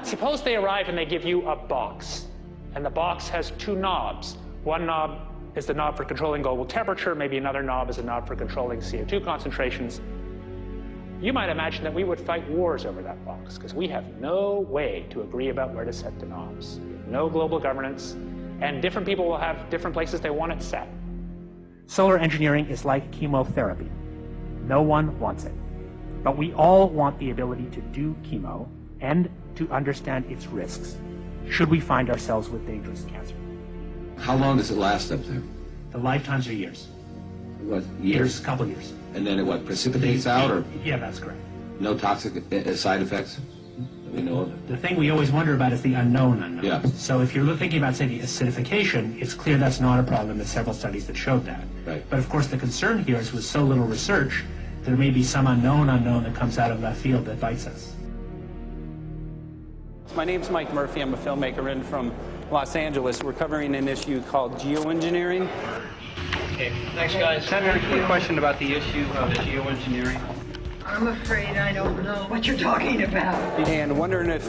Suppose they arrive and they give you a box, and the box has two knobs. One knob is the knob for controlling global temperature, maybe another knob is a knob for controlling CO2 concentrations. You might imagine that we would fight wars over that box, because we have no way to agree about where to set the knobs. No global governance, and different people will have different places they want it set. Solar engineering is like chemotherapy. No one wants it. But we all want the ability to do chemo and to understand its risks, should we find ourselves with dangerous cancer. How long does it last up there? The lifetimes are years. What, years? A couple of years. And then it what, precipitates out, or Yeah, that's correct. no toxic side effects that we know of? The thing we always wonder about is the unknown. Yeah. So if you're thinking about, say, the acidification, it's clear that's not a problem. There's several studies that showed that. Right. But of course the concern here is with so little research, there may be some unknown that comes out of left field that bites us. My name's Mike Murphy. I'm a filmmaker in from Los Angeles. We're covering an issue called geoengineering. Okay, thanks guys. Senator, quick question about the issue of geoengineering. I'm afraid I don't know what you're talking about. And wondering if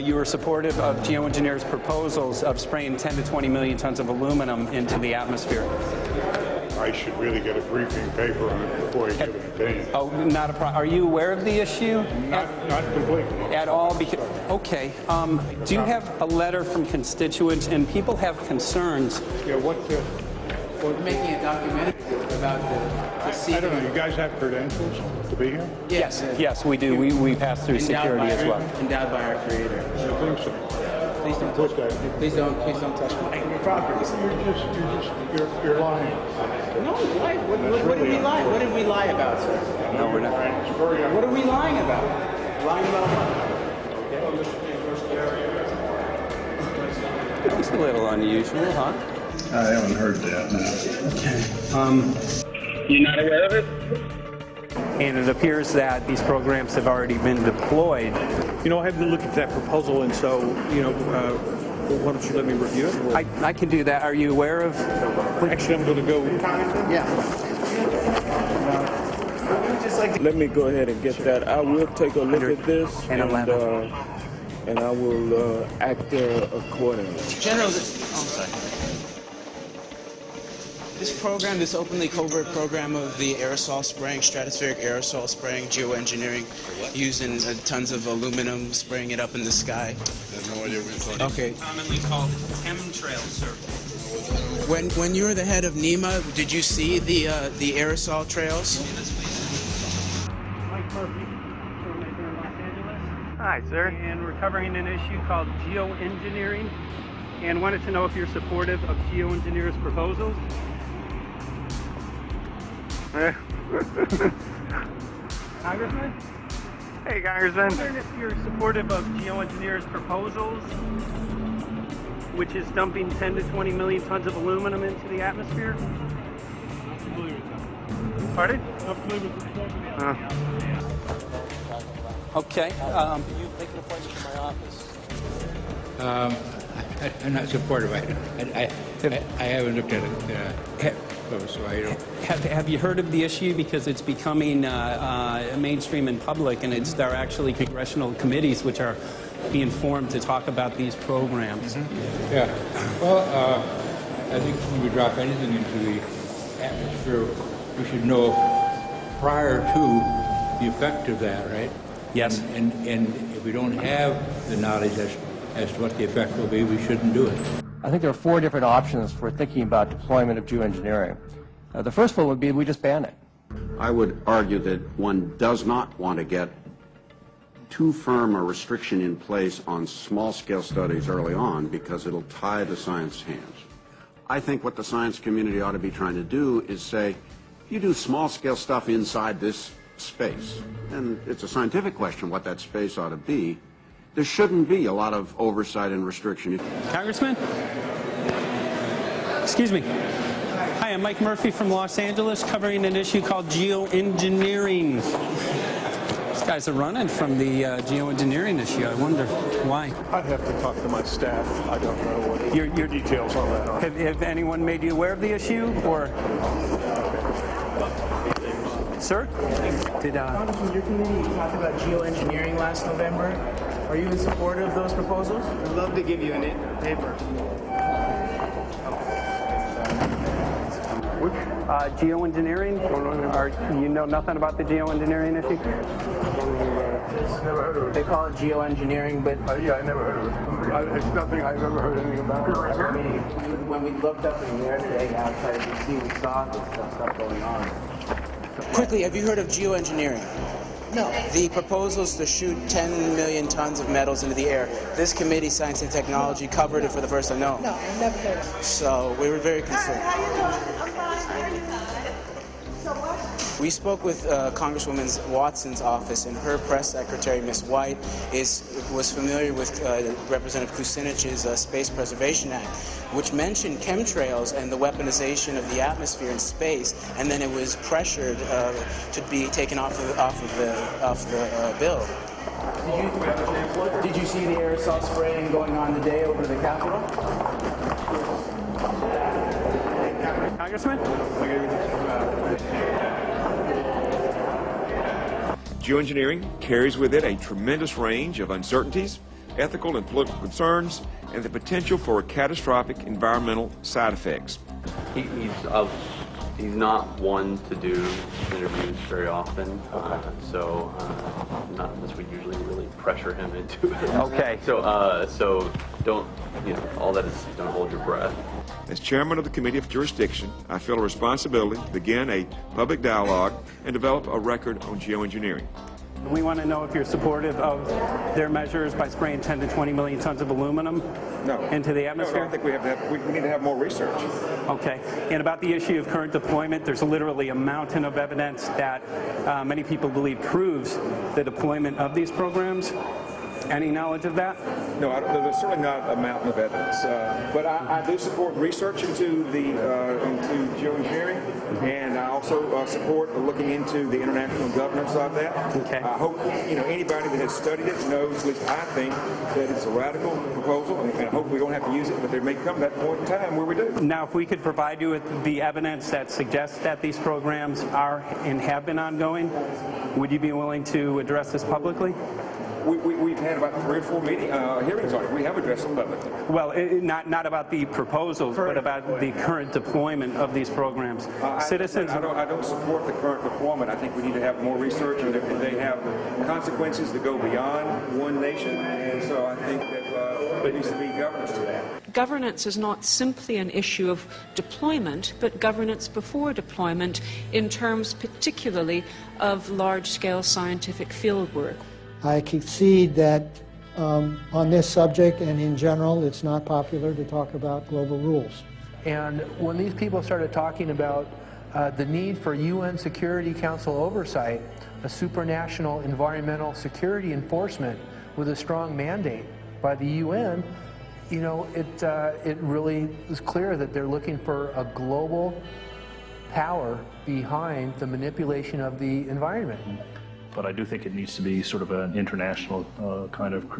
you were supportive of geoengineers' proposals of spraying 10 to 20 million tons of aluminum into the atmosphere. I should really get a briefing paper on it before I give an opinion. Oh, not a problem. Are you aware of the issue? Not completely. At all? Okay. Do you have a letter from constituents, and people have concerns? Yeah, We're making a documentary about the I don't know, you guys have credentials to be here? Yes, we do. We pass through security as well. Endowed by our creator. I think so. Please don't touch that. Please don't touch my property. You're lying. No, why? What did we lie? What did we lie about, sir? No, we're not. What are we lying about? Lying about what? That was a little unusual, huh? I haven't heard that. You're not aware of it? And it appears that these programs have already been deployed. You know, I haven't looked at that proposal, and so, you know, why don't you let me review it? I can do that. Are you aware of? Actually, I'm going to go. Yeah. Let me go ahead and get that. I will take a look at this, and I will act accordingly. General, this program, this openly covert program of the aerosol spraying, stratospheric aerosol spraying, geoengineering, using tons of aluminum, spraying it up in the sky. I have no idea what you're talking about. Okay. Commonly called chemtrails, sir. When you were the head of NEMA, did you see the aerosol trails? Mike Murphy, filmmaker in Los Angeles. Hi, sir. And we're covering an issue called geoengineering, and wanted to know if you're supportive of geoengineers' proposals. Congressman? Hey, Congressman. I'm wondering if you're supportive of geoengineers' proposals, which is dumping 10 to 20 million tons of aluminum into the atmosphere. Pardon? Okay. Can you make an appointment to my office? I'm not supportive. I haven't looked at it, so I don't. Have you heard of the issue? Because it's becoming mainstream in public, and there are actually congressional committees which are being formed to talk about these programs. Mm-hmm. Yeah. Well, I think when we drop anything into the atmosphere, we should know prior to the effect of that, right? Yes. And if we don't have the knowledge as to what the effect will be, we shouldn't do it. I think there are 4 different options for thinking about deployment of geoengineering. The first one would be we just ban it. I would argue that one does not want to get too firm a restriction in place on small-scale studies early on because it'll tie the science hands. I think what the science community ought to be trying to do is say, if you do small-scale stuff inside this space, and it's a scientific question what that space ought to be, there shouldn't be a lot of oversight and restriction. Congressman? Excuse me. Hi, I'm Mike Murphy from Los Angeles, covering an issue called geoengineering. These guys are running from the geoengineering issue. I wonder why. I'd have to talk to my staff. I don't know what your details on that are. Have anyone made you aware of the issue, or? Sir? Congressman, your committee talked about geoengineering last November. Are you in support of those proposals? I'd love to give you a paper. Geoengineering? You know nothing about the geoengineering issue? Never heard of it. They call it geoengineering, but Yeah, I never heard of it. It's nothing I've ever heard anything about. when we looked up in the air today outside of DC, we saw this stuff going on. Quickly, have you heard of geoengineering? No. The proposals to shoot 10 million tons of metals into the air. This committee, Science and Technology, covered it for the first time. No. No, I've never heard of it. So we were very concerned. We spoke with Congresswoman Watson's office, and her press secretary, Ms. White, was familiar with Representative Kucinich's Space Preservation Act, which mentioned chemtrails and the weaponization of the atmosphere in space, and then it was pressured to be taken off the bill. Did you see the aerosol spraying going on today over the Capitol? Congressman? Geoengineering carries with it a tremendous range of uncertainties, ethical and political concerns, and the potential for catastrophic environmental side effects. He's not one to do interviews very often, so not unless we usually really pressure him into it. Okay. So don't, all that is, don't hold your breath. As chairman of the Committee of Jurisdiction, I feel a responsibility to begin a public dialogue and develop a record on geoengineering. We want to know if you're supportive of their measures by spraying 10 to 20 million tons of aluminum into the atmosphere? No, I think we need to have more research. Okay. And about the issue of current deployment, there's literally a mountain of evidence that many people believe proves the deployment of these programs. Any knowledge of that? No, there's certainly not a mountain of evidence, but I do support research into geoengineering, and I also support looking into the international governance of that. Okay. I hope anybody that has studied it knows, at least I think, that it's a radical proposal, and I hope we don't have to use it, but there may come that point in time where we do. Now, if we could provide you with the evidence that suggests that these programs are and have been ongoing, would you be willing to address this publicly? We've had about 3 or 4 hearings on it. We have addressed them publicly. Well, not about the proposals, but about the current deployment of these programs. Citizens. I don't support the current deployment. I think we need to have more research, and they have consequences that go beyond one nation, and so I think that there needs to be governance to that. Governance is not simply an issue of deployment, but governance before deployment in terms particularly of large-scale scientific fieldwork. I concede that on this subject and in general, it's not popular to talk about global rules. And when these people started talking about the need for UN Security Council oversight, a supranational environmental security enforcement with a strong mandate by the UN, it really is clear that they're looking for a global power behind the manipulation of the environment. But I do think it needs to be sort of an international kind of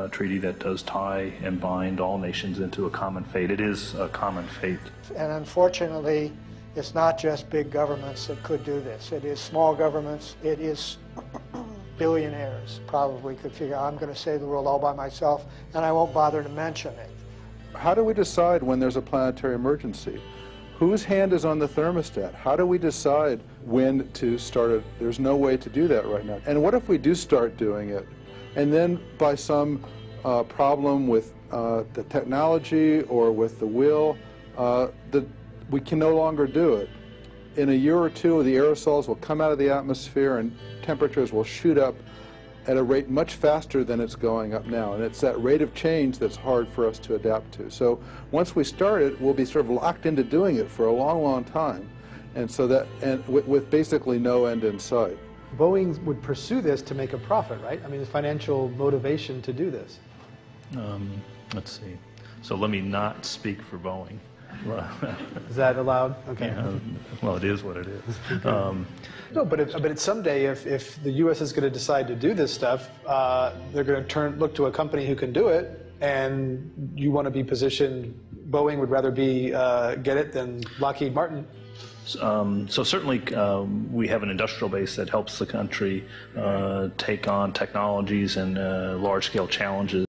treaty that does tie and bind all nations into a common fate. It is a common fate. And unfortunately, it's not just big governments that could do this. It is small governments. It is billionaires probably could figure, I'm going to save the world all by myself, and I won't bother to mention it. How do we decide when there's a planetary emergency? Whose hand is on the thermostat? How do we decide when to start it? There's no way to do that right now. And what if we do start doing it, and then by some problem with the technology or with the will, we can no longer do it? In a year or two, the aerosols will come out of the atmosphere and temperatures will shoot up at a rate much faster than it's going up now. And it's that rate of change that's hard for us to adapt to. So once we start it, we'll be sort of locked into doing it for a long, long time. And so that, and with basically no end in sight. Boeing would pursue this to make a profit, right? I mean, there's financial motivation to do this. Let's see. So let me not speak for Boeing. Is that allowed? Okay. Yeah, well, it is what it is. No, but someday, if the U.S. is going to decide to do this stuff, they're going to look to a company who can do it, and you want to be positioned. Boeing would rather be get it than Lockheed Martin. So certainly we have an industrial base that helps the country take on technologies and large-scale challenges.